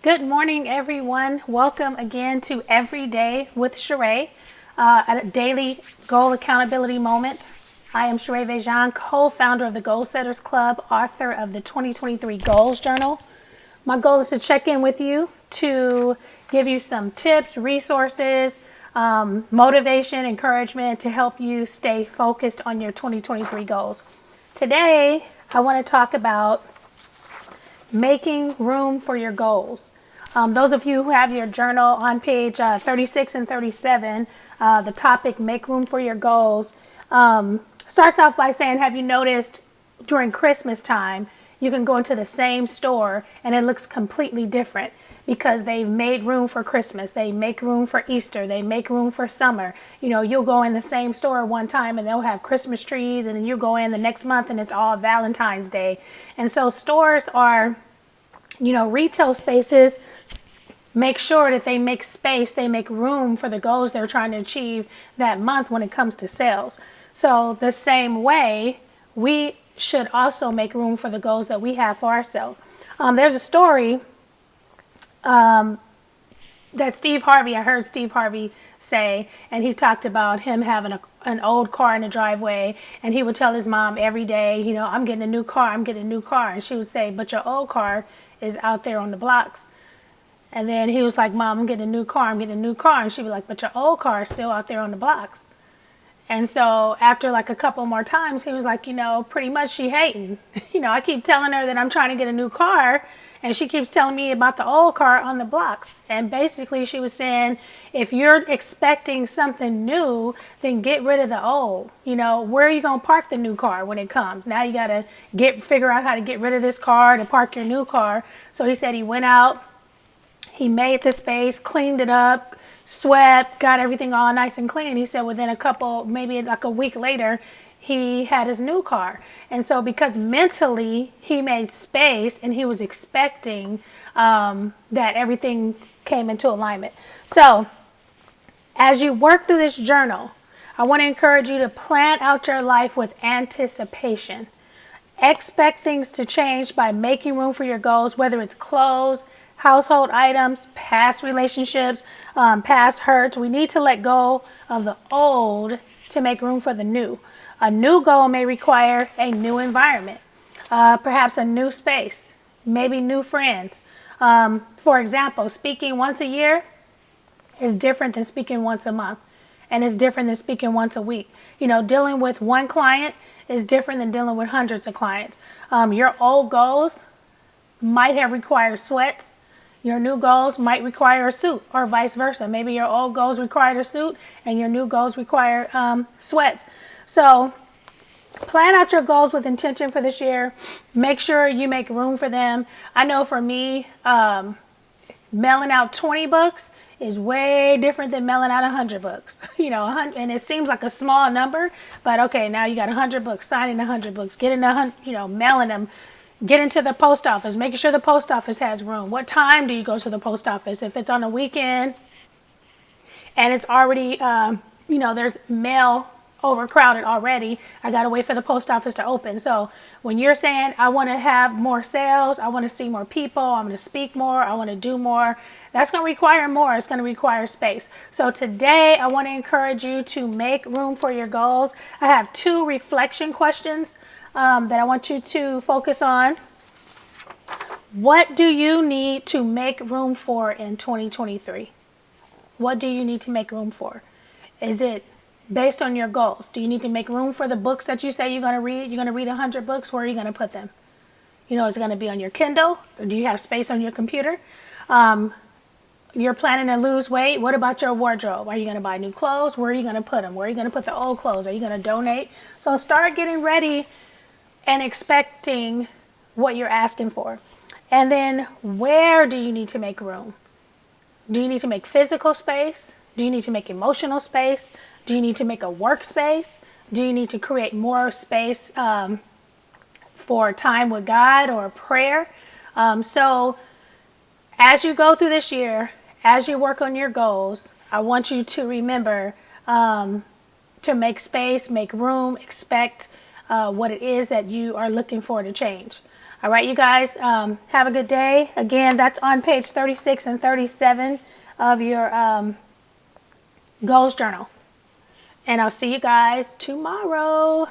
Good morning, everyone. Welcome again to Every Day with Sheree, a daily goal accountability moment. I am Sheree Vejan, co-founder of the Goal Setters Club, author of the 2023 Goals Journal. My goal is to check in with you to give you some tips, resources, motivation, encouragement to help you stay focused on your 2023 goals. Today, I want to talk about making room for your goals. Those of you who have your journal on page 36 and 37, the topic make room for your goals starts off by saying, have you noticed during Christmas time, you can go into the same store and it looks completely different because they've made room for Christmas. They make room for Easter. They make room for summer. You know, you'll go in the same store one time and they'll have Christmas trees, and then you go in the next month and it's all Valentine's Day. And so stores are, retail spaces make sure that they make space, they make room for the goals they're trying to achieve that month when it comes to sales. So the same way, we should also make room for the goals that we have for ourselves. There's a story that I heard Steve Harvey say, and he talked about him having an old car in the driveway, and he would tell his mom every day, I'm getting a new car, I'm getting a new car. And she would say, but your old car is out there on the blocks. And then he was like, Mom, I'm getting a new car, I'm getting a new car. And she'd be like, but your old car is still out there on the blocks. And so after like a couple more times, he was like, pretty much she hating. I keep telling her that I'm trying to get a new car, and she keeps telling me about the old car on the blocks. And basically she was saying, if you're expecting something new, then get rid of the old. Where are you going to park the new car when it comes? Now you got to figure out how to get rid of this car to park your new car. So he said he went out, he made the space, cleaned it up, swept, got everything all nice and clean. He said within maybe like a week later, he had his new car. And so because mentally he made space and he was expecting that everything came into alignment. So as you work through this journal, I want to encourage you to plan out your life with anticipation. Expect things to change by making room for your goals, whether it's clothes, household items, past relationships, past hurts. We need to let go of the old to make room for the new. A new goal may require a new environment, perhaps a new space, maybe new friends. For example, speaking once a year is different than speaking once a month, and it's different than speaking once a week. Dealing with one client is different than dealing with hundreds of clients. Your old goals might have required sweats. Your new goals might require a suit, or vice versa. Maybe your old goals required a suit and your new goals require sweats. So plan out your goals with intention for this year. Make sure you make room for them. I know for me, mailing out 20 books is way different than mailing out 100 books. 100, and it seems like a small number, but okay, now you got 100 books, signing 100 books, getting mailing them. Get into the post office, making sure the post office has room. What time do you go to the post office? If it's on a weekend and it's already, there's mail overcrowded already, I got to wait for the post office to open. So when you're saying, I want to have more sales, I want to see more people, I want to speak more, I want to do more, that's going to require more. It's going to require space. So today, I want to encourage you to make room for your goals. I have 2 reflection questions that I want you to focus on. What do you need to make room for in 2023? What do you need to make room for? Is it based on your goals? Do you need to make room for the books that you say you're going to read? You're going to read 100 books. Where are you going to put them? Is it going to be on your Kindle? Or do you have space on your computer? You're planning to lose weight. What about your wardrobe? Are you going to buy new clothes? Where are you going to put them? Where are you going to put the old clothes? Are you going to donate? So start getting ready and expecting what you're asking for. And then where do you need to make room? Do you need to make physical space? Do you need to make emotional space? Do you need to make a workspace? Do you need to create more space for time with God or prayer? So as you go through this year, as you work on your goals, I want you to remember to make space, make room, expect what it is that you are looking for to change. All right, you guys, have a good day. Again, that's on page 36 and 37 of your goals journal. And I'll see you guys tomorrow.